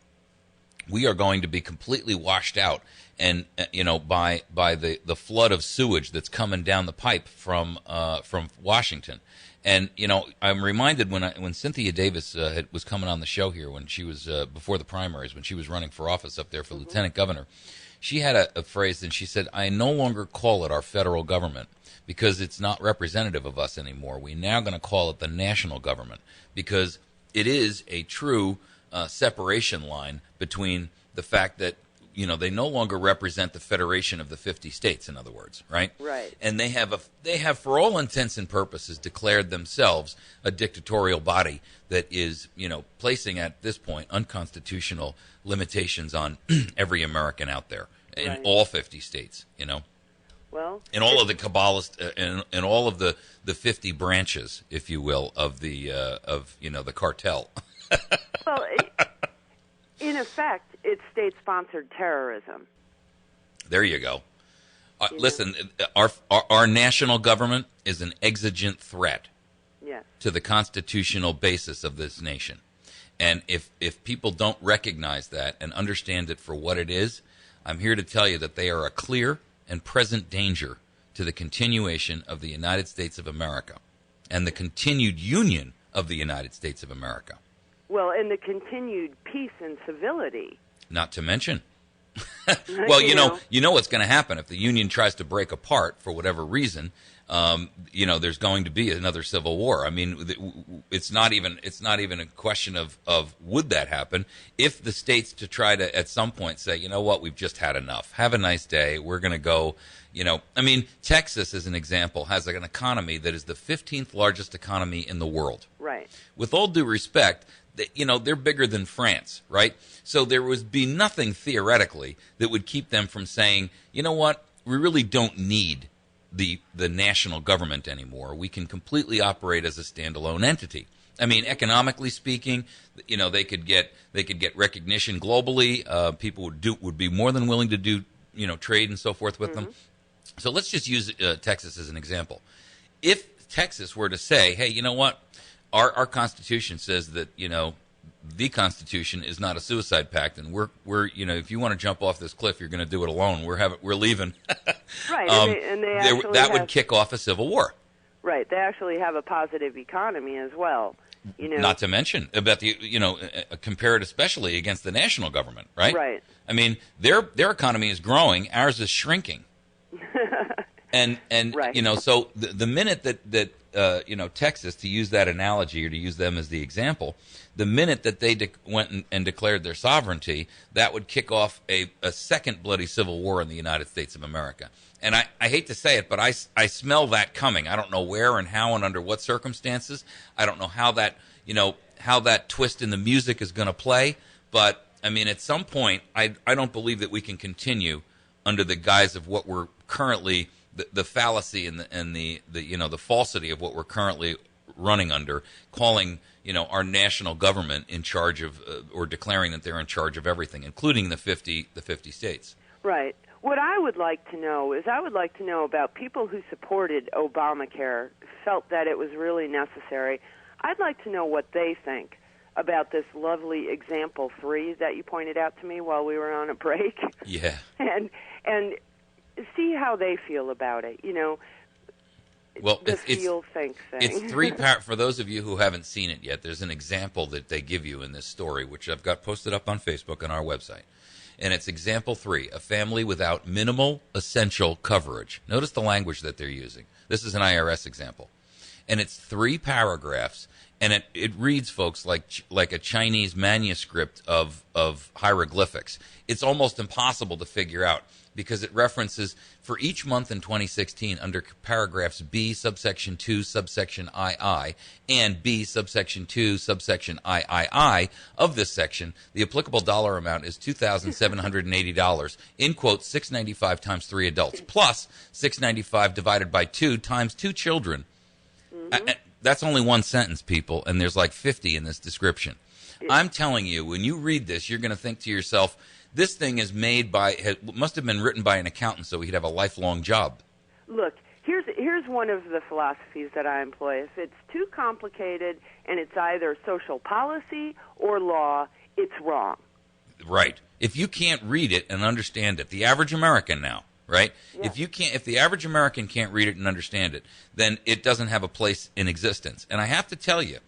[SPEAKER 1] we are going to be completely washed out, and you know, by the flood of sewage that's coming down the pipe from Washington. And you know, I'm reminded when Cynthia Davis was coming on the show here when she was before the primaries, when she was running for office up there for lieutenant governor, she had a phrase, and she said, "I no longer call it our federal government because it's not representative of us anymore. We're now going to call it the national government because it is a true separation line between the fact that, you know, they no longer represent the federation of the 50 states, in other words, right?
[SPEAKER 5] Right.
[SPEAKER 1] And they have, for all intents and purposes, declared themselves a dictatorial body that is, you know, placing at this point unconstitutional limitations on every American out there in all 50 states, you know.
[SPEAKER 5] Well,
[SPEAKER 1] and all of the Kabbalist and all of the 50 branches, if you will, of the the cartel.
[SPEAKER 5] Well, in effect, it's state-sponsored terrorism.
[SPEAKER 1] There you go. Listen, our national government is an exigent threat to the constitutional basis of this nation. And if people don't recognize that and understand it for what it is, I'm here to tell you that they are a clear and present danger to the continuation of the United States of America and the continued union of the United States of America.
[SPEAKER 5] Well, and the continued peace and civility.
[SPEAKER 1] Not to mention. Well, you know what's going to happen if the union tries to break apart for whatever reason. There's going to be another civil war. I mean, it's not even a question of would that happen if the states to try to at some point say, you know what, we've just had enough. Have a nice day. We're going to go. I mean, Texas, as an example, has an economy that is the 15th largest economy in the world.
[SPEAKER 5] Right.
[SPEAKER 1] With all due respect, they're bigger than France, right? So there would be nothing theoretically that would keep them from saying, you know what, we really don't need the national government anymore. We can completely operate as a standalone entity. I mean, economically speaking, they could get recognition globally. People would be more than willing to do trade and so forth with them. So let's just use Texas as an example. If Texas were to say, hey, you know what? Our Constitution says that, the Constitution is not a suicide pact, and we're if you want to jump off this cliff, you're going to do it alone. We're leaving.
[SPEAKER 5] Right, and they actually
[SPEAKER 1] that would kick off a civil war.
[SPEAKER 5] Right, they actually have a positive economy as well.
[SPEAKER 1] Not to mention about compared especially against the national government, right?
[SPEAKER 5] Right.
[SPEAKER 1] I mean, their economy is growing, ours is shrinking. And
[SPEAKER 5] right.
[SPEAKER 1] So the minute that Texas, to use that analogy or to use them as the example, the minute that they went and declared their sovereignty, that would kick off a second bloody civil war in the United States of America. And I hate to say it, but I smell that coming. I don't know where and how and under what circumstances. I don't know how that twist in the music is going to play. But I mean, at some point, I don't believe that we can continue under the guise of what we're currently the fallacy and the falsity of what we're currently running under, calling our national government in charge of or declaring that they're in charge of everything, including the 50 states.
[SPEAKER 5] Right. What I would like to know is about people who supported Obamacare, felt that it was really necessary. I'd like to know what they think about this lovely example 3 that you pointed out to me while we were on a break.
[SPEAKER 1] Yeah.
[SPEAKER 5] And see how they feel about it.
[SPEAKER 1] Well,
[SPEAKER 5] the think thing.
[SPEAKER 1] It's 3 for those of you who haven't seen it yet. There's an example that they give you in this story, which I've got posted up on Facebook on our website. And it's example 3, a family without minimal essential coverage. Notice the language that they're using. This is an IRS example. And it's 3 paragraphs, and it reads, folks, like a Chinese manuscript of hieroglyphics. It's almost impossible to figure out because it references for each month in 2016 under paragraphs B subsection 2 subsection II and B subsection 2 subsection III of this section, the applicable dollar amount is $2,780, in quotes, $695 times 3 adults, plus $695 divided by 2 times 2 children. Mm-hmm. That's only one sentence, people, and there's like 50 in this description. I'm telling you, when you read this, you're going to think to yourself, this thing is must have been written by an accountant so he'd have a lifelong job.
[SPEAKER 5] Look, here's one of the philosophies that I employ. If it's too complicated and it's either social policy or law, it's wrong.
[SPEAKER 1] Right. If you can't read it and understand it, the average American now, right? Yeah. If the average American can't read it and understand it, then it doesn't have a place in existence. And I have to tell you,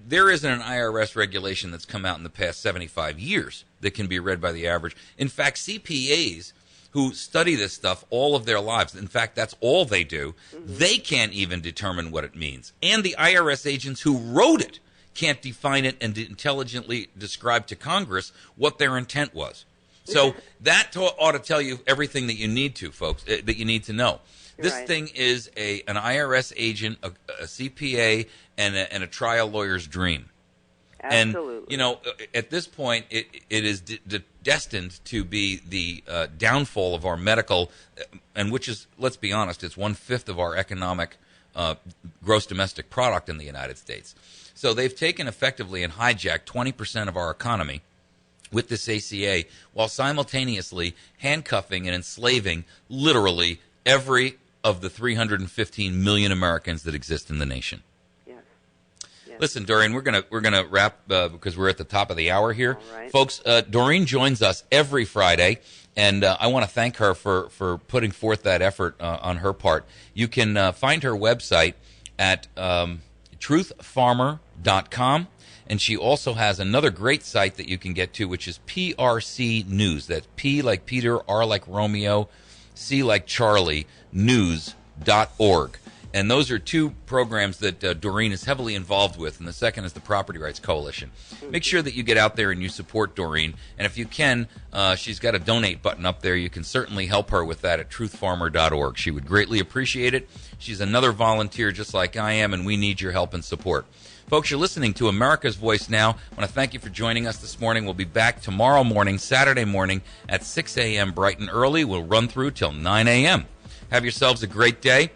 [SPEAKER 1] there isn't an IRS regulation that's come out in the past 75 years that can be read by the average. In fact, CPAs who study this stuff all of their lives, in fact, that's all they do, they can't even determine what it means. And the IRS agents who wrote it can't define it and intelligently describe to Congress what their intent was. So that ought to tell you everything that you need to, folks, that you need to know. This thing is an IRS agent, a CPA, and a trial lawyer's dream.
[SPEAKER 5] Absolutely.
[SPEAKER 1] And, at this point, it is destined to be the downfall of our medical, and which is, let's be honest, it's 1/5 of our economic gross domestic product in the United States. So they've taken effectively and hijacked 20% of our economy with this ACA, while simultaneously handcuffing and enslaving literally every of the 315 million Americans that exist in the nation.
[SPEAKER 5] Yes.
[SPEAKER 1] Listen, Doreen, we're gonna wrap because we're at the top of the hour here,
[SPEAKER 5] right.
[SPEAKER 1] Folks. Doreen joins us every Friday, and I want to thank her for putting forth that effort on her part. You can find her website at truthfarmer.com. And she also has another great site that you can get to, which is PRC News. That's P like Peter, R like Romeo, C like Charlie, news.org. And those are 2 programs that Doreen is heavily involved with, and the second is the Property Rights Coalition. Make sure that you get out there and you support Doreen. And if you can, she's got a donate button up there. You can certainly help her with that at truthfarmer.org. She would greatly appreciate it. She's another volunteer just like I am, and we need your help and support. Folks, you're listening to America's Voice Now. I want to thank you for joining us this morning. We'll be back tomorrow morning, Saturday morning, at 6 a.m. bright and early. We'll run through till 9 a.m. Have yourselves a great day.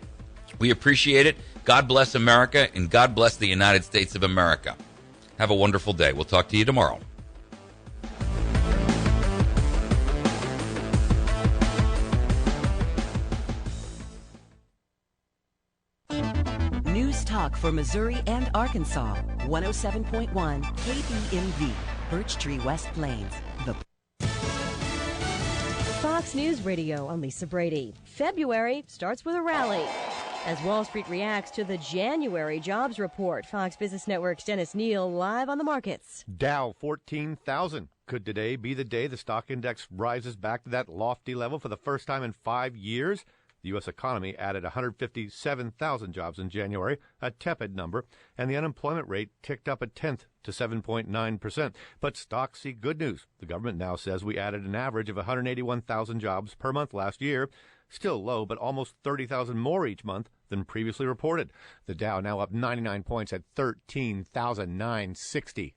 [SPEAKER 1] We appreciate it. God bless America, and God bless the United States of America. Have a wonderful day. We'll talk to you tomorrow.
[SPEAKER 17] Talk for Missouri and Arkansas. 107.1 KBMV, Birch Tree, West Plains. The
[SPEAKER 18] Fox News Radio, I'm Lisa Brady. February starts with a rally as Wall Street reacts to the January jobs report. Fox Business Network's Dennis Neal live on the markets.
[SPEAKER 19] Dow 14,000. Could today be the day the stock index rises back to that lofty level for the first time in 5 years? The U.S. economy added 157,000 jobs in January, a tepid number, and the unemployment rate ticked up a tenth to 7.9%. But stocks see good news. The government now says we added an average of 181,000 jobs per month last year. Still low, but almost 30,000 more each month than previously reported. The Dow now up 99 points at 13,960.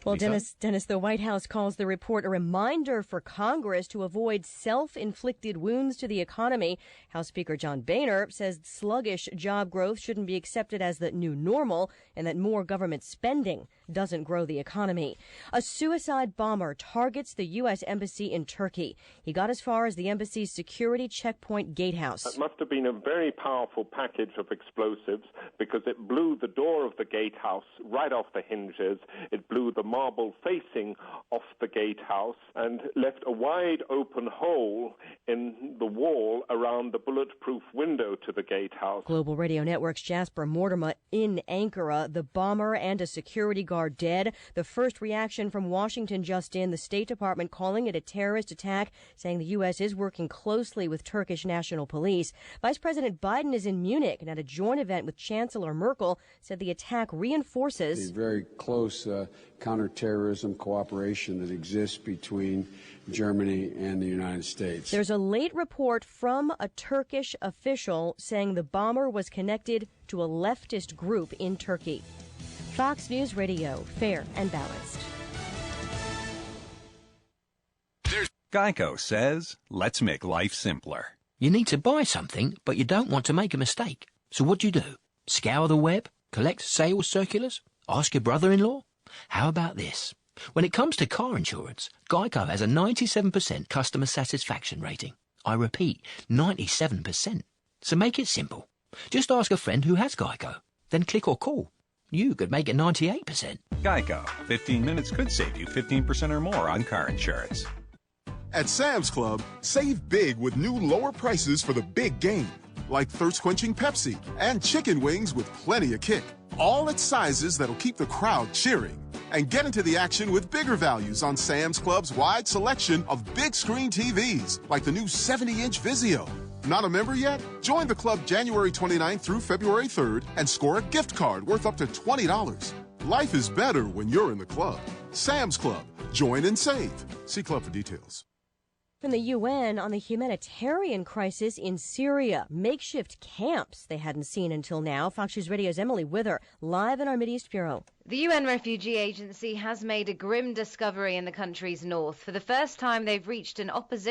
[SPEAKER 18] Well, Dennis, the White House calls the report a reminder for Congress to avoid self-inflicted wounds to the economy. House Speaker John Boehner says sluggish job growth shouldn't be accepted as the new normal and that more government spending doesn't grow the economy. A suicide bomber targets the U.S. Embassy in Turkey. He got as far as the embassy's security checkpoint gatehouse.
[SPEAKER 20] It must have been a very powerful package of explosives because it blew the door of the gatehouse right off the hinges. It blew the marble facing off the gatehouse and left a wide open hole in the wall around the bulletproof window to the gatehouse.
[SPEAKER 18] Global Radio Network's Jasper Mortimer in Ankara. The bomber and a security guard dead. The first reaction from Washington just in. The State Department calling it a terrorist attack, saying the U.S. is working closely with Turkish National Police. Vice President Biden is in Munich and at a joint event with Chancellor Merkel, said the attack reinforces
[SPEAKER 21] the very close counterterrorism cooperation that exists between Germany and the United States.
[SPEAKER 18] There's a late report from a Turkish official saying the bomber was connected to a leftist group in Turkey. Fox News Radio, fair and balanced.
[SPEAKER 22] Geico says, let's make life simpler.
[SPEAKER 23] You need to buy something, but you don't want to make a mistake. So what do? Scour the web? Collect sales circulars? Ask your brother-in-law? How about this? When it comes to car insurance, Geico has a 97% customer satisfaction rating. I repeat, 97%. So make it simple. Just ask a friend who has Geico. Then click or call. You could make it 98%.
[SPEAKER 22] Geico. 15 minutes could save you 15% or more on car insurance.
[SPEAKER 24] At Sam's Club, save big with new lower prices for the big game. Like thirst-quenching Pepsi and chicken wings with plenty of kick. All at sizes that'll keep the crowd cheering. And get into the action with bigger values on Sam's Club's wide selection of big screen TVs, like the new 70-inch Vizio. Not a member yet? Join the club January 29th through February 3rd and score a gift card worth up to $20. Life is better when you're in the club. Sam's Club. Join and save. See club for details.
[SPEAKER 18] From the UN on the humanitarian crisis in Syria. Makeshift camps they hadn't seen until now. Fox News Radio's Emily Wither, live in our Mideast Bureau.
[SPEAKER 25] The UN Refugee Agency has made a grim discovery in the country's north. For the first time, they've reached an opposition